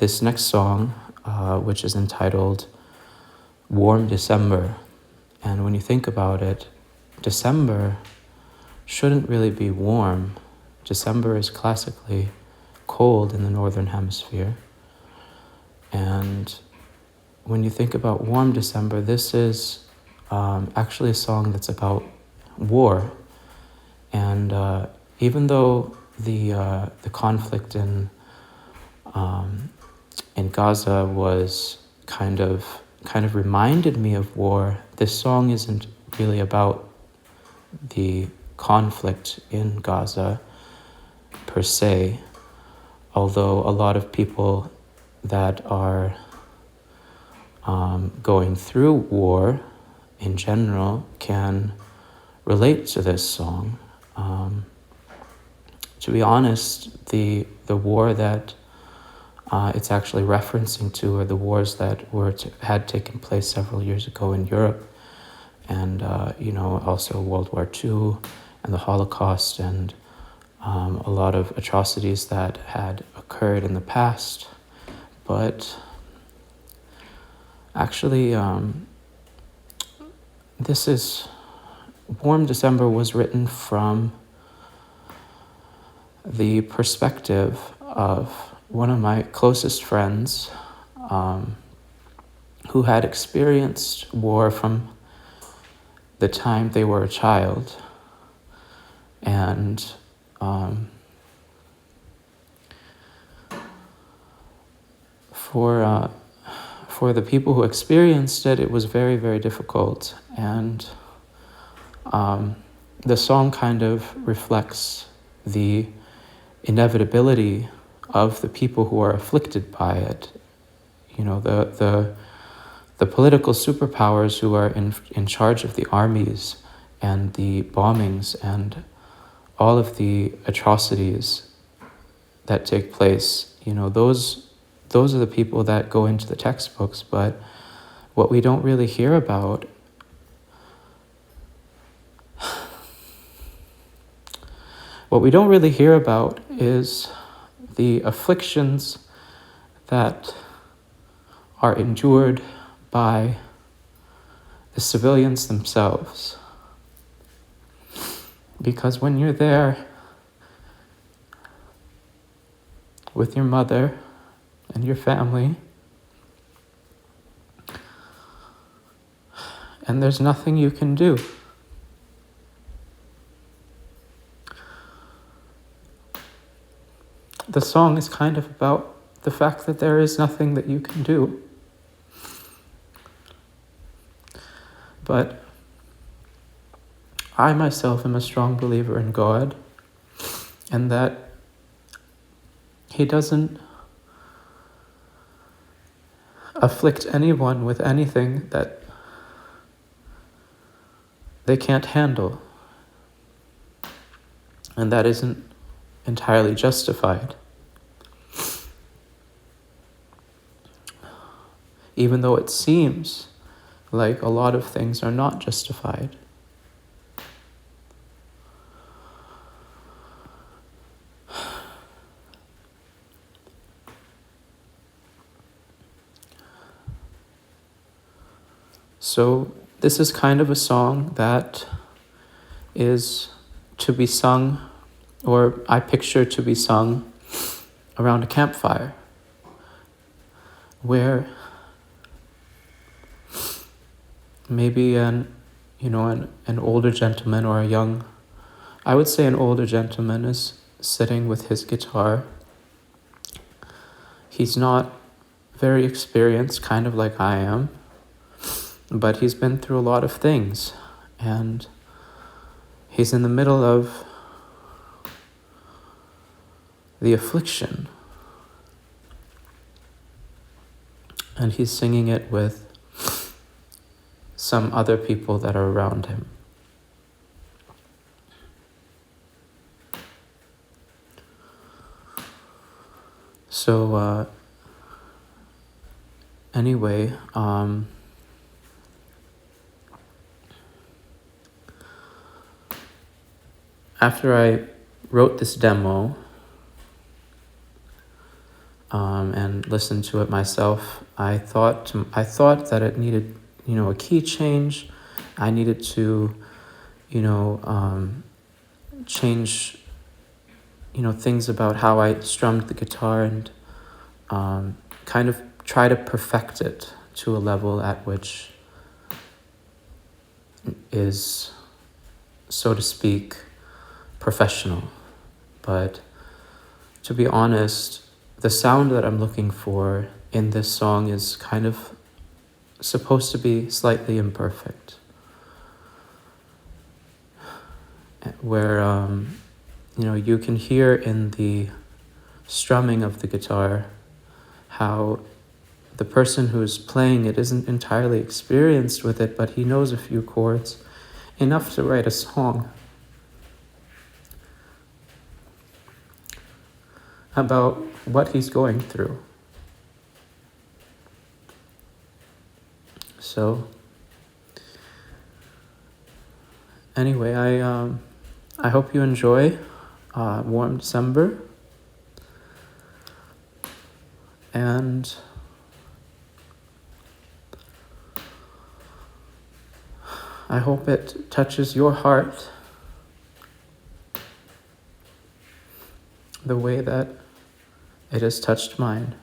this next song, which is entitled Warm December. And when you think about it, December shouldn't really be warm. December is classically cold in the northern hemisphere. And when you think about warm December, this is actually a song that's about war. And even though the conflict in Gaza was kind of reminded me of war, this song isn't really about the conflict in Gaza per se, although a lot of people that are going through war in general can relate to this song. To be honest, the war that it's actually referencing to are the wars that had taken place several years ago in Europe, and also World War II and the Holocaust, and a lot of atrocities that had occurred in the past. But actually, Warm December was written from the perspective of one of my closest friends who had experienced war from the time they were a child. And for the people who experienced it, it was very, very difficult. And the song kind of reflects the inevitability of the people who are afflicted by it. You know, the political superpowers who are in charge of the armies and the bombings and all of the atrocities that take place. You know, those are the people that go into the textbooks, but what we don't really hear about is the afflictions that are endured by the civilians themselves. Because when you're there with your mother and your family, and there's nothing you can do, the song is kind of about the fact that there is nothing that you can do. But I myself am a strong believer in God, and that He doesn't afflict anyone with anything that they can't handle, and that isn't entirely justified. Even though it seems like a lot of things are not justified. So this is kind of a song that is to be sung, or I picture to be sung around a campfire, where maybe an older gentleman or I would say an older gentleman is sitting with his guitar. He's not very experienced, kind of like I am, but he's been through a lot of things, and he's in the middle of the affliction, and he's singing it with some other people that are around him. So anyway, after I wrote this demo, and listened to it myself, I thought that it needed, a key change. I needed to, change, things about how I strummed the guitar and kind of try to perfect it to a level at which is, so to speak, professional. But to be honest, the sound that I'm looking for in this song is kind of supposed to be slightly imperfect, where you can hear in the strumming of the guitar how the person who's playing it isn't entirely experienced with it, but he knows a few chords, enough to write a song about what he's going through. So anyway, I hope you enjoy Warm December, and I hope it touches your heart the way that it has touched mine.